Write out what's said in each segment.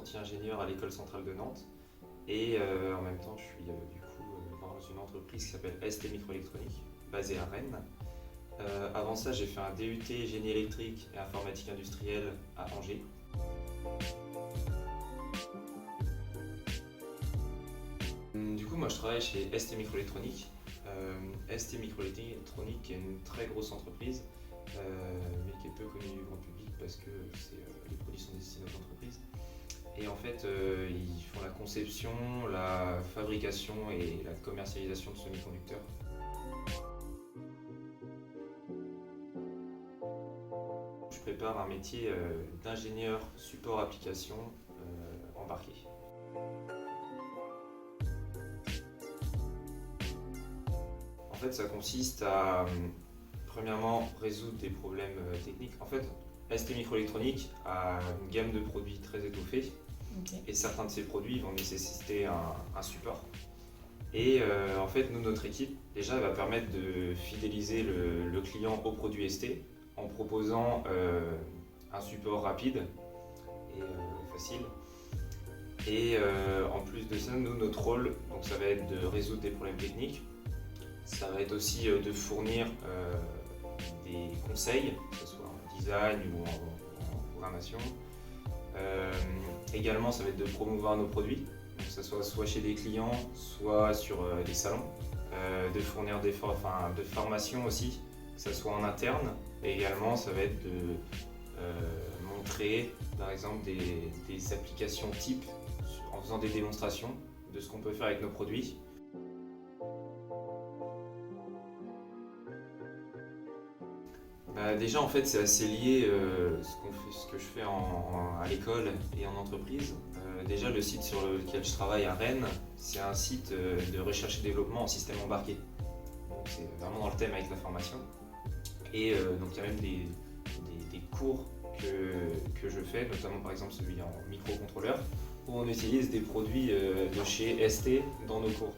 apprenti ingénieur à l'École centrale de Nantes et en même temps je suis du coup dans une entreprise qui s'appelle ST Microélectronique, basée à Rennes. Avant ça, j'ai fait un DUT génie électrique et informatique industrielle à Angers. Du coup, moi je travaille chez ST Microélectronique. ST Microélectronique est une très grosse entreprise, mais qui est peu connue du grand public parce que les produits sont destinés aux entreprises. Et en fait, ils font la conception, la fabrication et la commercialisation de semi-conducteurs. Je prépare un métier d'ingénieur support application embarqué. En fait, ça consiste à, premièrement, résoudre des problèmes techniques. En fait, ST Microélectronique a une gamme de produits très étoffée. Okay. Et certains de ces produits vont nécessiter un support. Et en fait, notre équipe, déjà, elle va permettre de fidéliser le client au produit ST en proposant un support rapide et facile. Et en plus de ça, notre rôle, donc ça va être de résoudre des problèmes techniques. Ça va être aussi de fournir des conseils, que ce soit en design ou en programmation. Également, ça va être de promouvoir nos produits, donc que ce soit chez des clients, soit sur des salons, de fournir de formations aussi, que ce soit en interne. Et également, ça va être de montrer, par exemple, des applications types en faisant des démonstrations de ce qu'on peut faire avec nos produits. Déjà, en fait, c'est assez lié ce que je fais à l'école et en entreprise. Déjà, le site sur lequel je travaille à Rennes, c'est un site de recherche et développement en système embarqué. Donc, c'est vraiment dans le thème avec la formation. Et donc, il y a même des cours que je fais, notamment par exemple celui en microcontrôleur, où on utilise des produits de chez ST dans nos cours.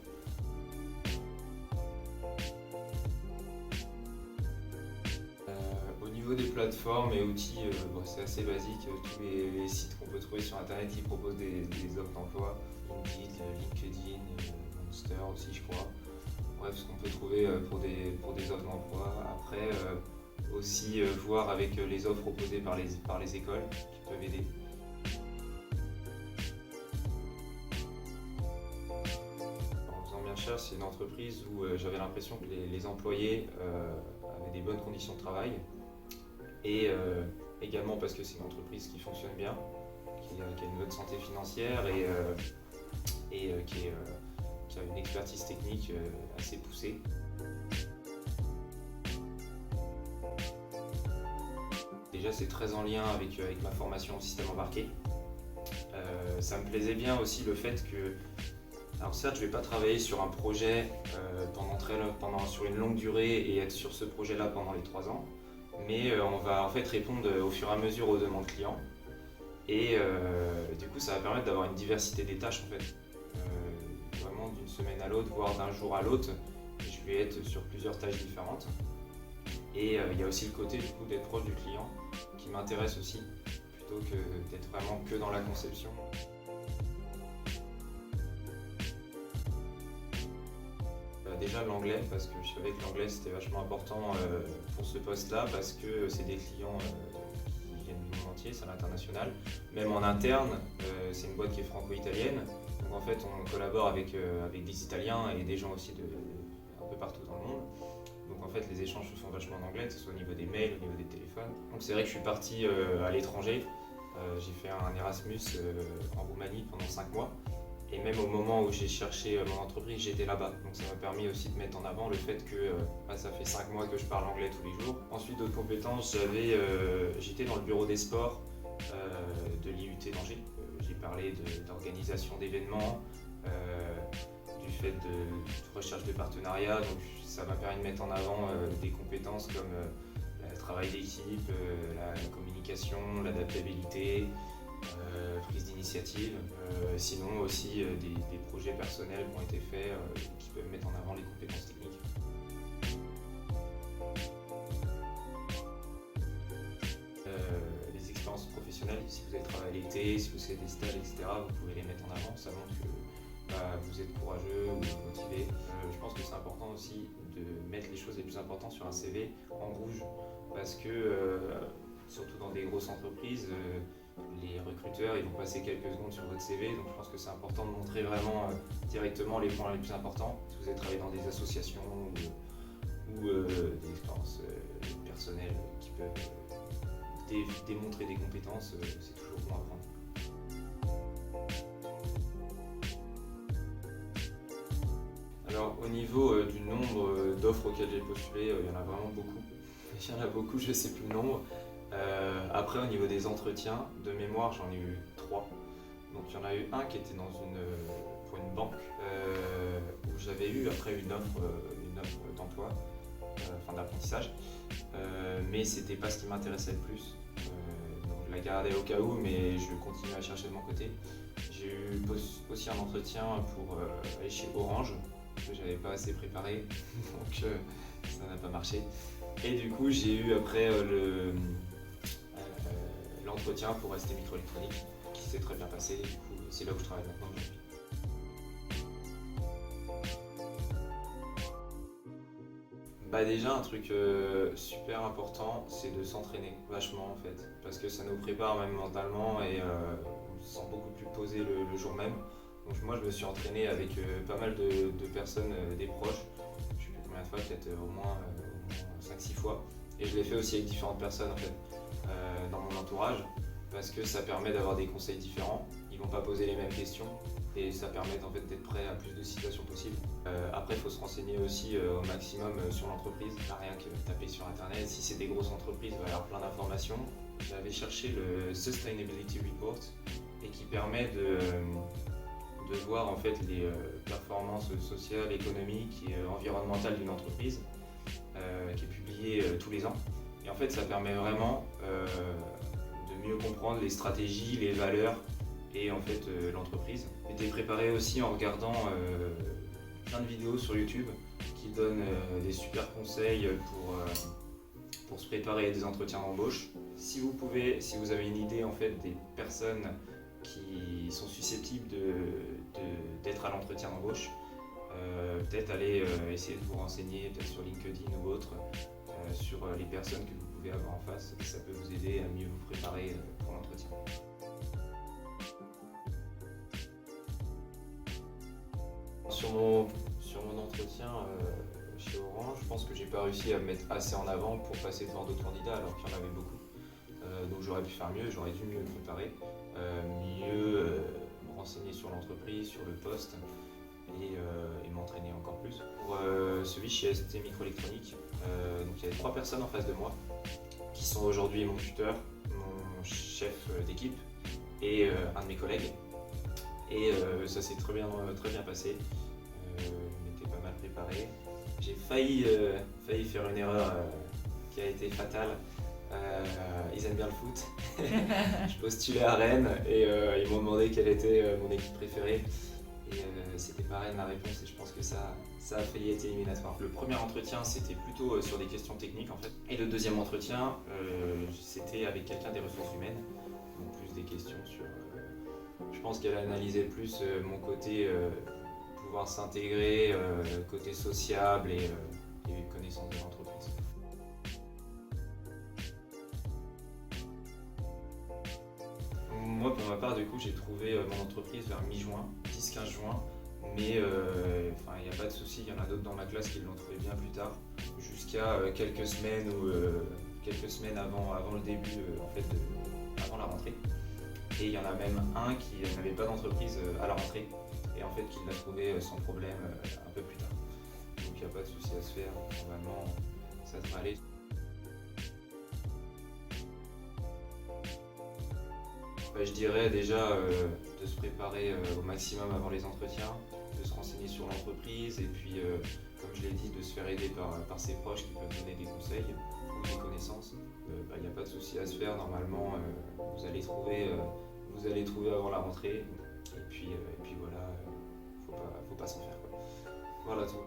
Au niveau des plateformes et outils, c'est assez basique. Tous les sites qu'on peut trouver sur internet qui proposent des offres d'emploi, Indeed, LinkedIn, Monster aussi je crois. Bref, ce qu'on peut trouver pour des offres d'emploi. Après, aussi voir avec les offres proposées par les écoles qui peuvent aider. En faisant mes recherches, c'est une entreprise où j'avais l'impression que les employés avaient des bonnes conditions de travail. Et également parce que c'est une entreprise qui fonctionne bien, qui a une bonne santé financière et qui a une expertise technique assez poussée. Déjà, c'est très en lien avec ma formation au système embarqué. Ça me plaisait bien aussi le fait que, alors certes, je ne vais pas travailler sur un projet sur une longue durée et être sur ce projet-là pendant les 3 ans. Mais on va en fait répondre au fur et à mesure aux demandes clients et du coup ça va permettre d'avoir une diversité des tâches en fait, vraiment d'une semaine à l'autre, voire d'un jour à l'autre, je vais être sur plusieurs tâches différentes et il y a aussi le côté du coup d'être proche du client qui m'intéresse aussi plutôt que d'être vraiment que dans la conception. Déjà l'anglais, parce que je savais que l'anglais c'était vachement important pour ce poste-là, parce que c'est des clients qui viennent du monde entier, c'est à l'international. Même en interne, c'est une boîte qui est franco-italienne, donc en fait on collabore avec des Italiens et des gens aussi un peu partout dans le monde. Donc en fait les échanges se font vachement en anglais, que ce soit au niveau des mails, au niveau des téléphones. Donc c'est vrai que je suis parti à l'étranger, j'ai fait un Erasmus en Roumanie pendant 5 mois. Et même au moment où j'ai cherché mon entreprise, j'étais là-bas. Donc ça m'a permis aussi de mettre en avant le fait que ça fait 5 mois que je parle anglais tous les jours. Ensuite, d'autres compétences, j'étais dans le bureau des sports de l'IUT d'Angers. J'ai parlé d'organisation d'événements, du fait de recherche de partenariats. Donc ça m'a permis de mettre en avant des compétences comme le travail d'équipe, la communication, l'adaptabilité, prise d'initiative, sinon aussi des projets personnels qui ont été faits qui peuvent mettre en avant les compétences techniques. Les expériences professionnelles. Si vous avez travaillé l'été, si vous avez des stages, etc., vous pouvez les mettre en avant. Ça montre que vous êtes courageux ou motivé. Je pense que c'est important aussi de mettre les choses les plus importantes sur un CV en rouge parce que, surtout dans des grosses entreprises, les recruteurs ils vont passer quelques secondes sur votre CV, donc je pense que c'est important de montrer vraiment directement les points les plus importants. Si vous avez travaillé dans des associations ou des expériences personnelles qui peuvent démontrer des compétences, c'est toujours bon à prendre. Alors au niveau du nombre d'offres auxquelles j'ai postulé, il y en a vraiment beaucoup. Il y en a beaucoup, je ne sais plus le nombre. Après au niveau des entretiens, de mémoire j'en ai eu 3. Donc il y en a eu un qui était pour une banque où j'avais eu après une offre d'emploi, enfin d'apprentissage, mais c'était pas ce qui m'intéressait le plus. Donc je la gardais au cas où, mais je continue à chercher de mon côté. J'ai eu aussi un entretien pour aller chez Orange, que j'avais pas assez préparé, donc ça n'a pas marché. Et du coup j'ai eu après l'entretien pour ST Microélectronique qui s'est très bien passé, du coup c'est là où je travaille maintenant aujourd'hui. Déjà un truc super important, c'est de s'entraîner vachement en fait, parce que ça nous prépare même mentalement et on se sent beaucoup plus posé le jour même. Donc moi je me suis entraîné avec pas mal de personnes, des proches, je sais plus combien de fois, peut-être au moins 5-6 fois. Et je l'ai fait aussi avec différentes personnes en fait, dans mon entourage, parce que ça permet d'avoir des conseils différents. Ils vont pas poser les mêmes questions et ça permet en fait d'être prêt à plus de situations possibles. Après il faut se renseigner aussi au maximum sur l'entreprise, pas rien que taper sur internet. Si c'est des grosses entreprises, il va y avoir plein d'informations. J'avais cherché le Sustainability Report et qui permet de voir en fait les performances sociales, économiques et environnementales d'une entreprise, qui est publié tous les ans. Et en fait ça permet vraiment de mieux comprendre les stratégies, les valeurs et en fait l'entreprise. J'étais préparé aussi en regardant plein de vidéos sur YouTube qui donnent des super conseils pour se préparer à des entretiens d'embauche. Si vous avez une idée en fait des personnes qui sont susceptibles d'être à l'entretien d'embauche, peut-être aller essayer de vous renseigner peut-être sur LinkedIn ou autre sur les personnes que vous pouvez avoir en face, et ça peut vous aider à mieux vous préparer pour l'entretien. Sur mon entretien chez Orange, je pense que j'ai pas réussi à me mettre assez en avant pour passer devant d'autres candidats alors qu'il y en avait beaucoup. Donc j'aurais pu faire mieux, j'aurais dû mieux me préparer, mieux me renseigner sur l'entreprise, sur le poste et m'entraîner encore plus. Pour celui chez ST Microélectronique, donc il y avait 3 personnes en face de moi qui sont aujourd'hui mon tuteur, mon chef d'équipe et un de mes collègues. Et ça s'est très bien passé. Je m'étais pas mal préparé. J'ai failli faire une erreur qui a été fatale. Ils aiment bien le foot. Je postulais à Rennes et ils m'ont demandé quelle était mon équipe préférée. Et c'était pas Rennes la réponse et je pense que ça a failli être éliminatoire. Le premier entretien c'était plutôt sur des questions techniques en fait. Et le deuxième entretien c'était avec quelqu'un des ressources humaines. Donc plus des questions sur... je pense qu'elle a analysé plus mon côté pouvoir s'intégrer, côté sociable et connaissance de l'entreprise. Moi pour ma part du coup j'ai trouvé mon entreprise vers mi-juin, 10-15 juin, mais il n'y a pas de souci, il y en a d'autres dans ma classe qui l'ont trouvé bien plus tard, jusqu'à quelques semaines avant le début avant la rentrée. Et il y en a même un qui n'avait pas d'entreprise à la rentrée et en fait qui l'a trouvé sans problème un peu plus tard. Donc il n'y a pas de souci à se faire, normalement ça devrait aller. Je dirais déjà de se préparer au maximum avant les entretiens, de se renseigner sur l'entreprise et puis comme je l'ai dit de se faire aider par ses proches qui peuvent donner des conseils ou des connaissances. Il n'y a pas de souci à se faire, normalement vous allez trouver avant la rentrée et puis voilà, faut pas s'en faire quoi. Voilà tout.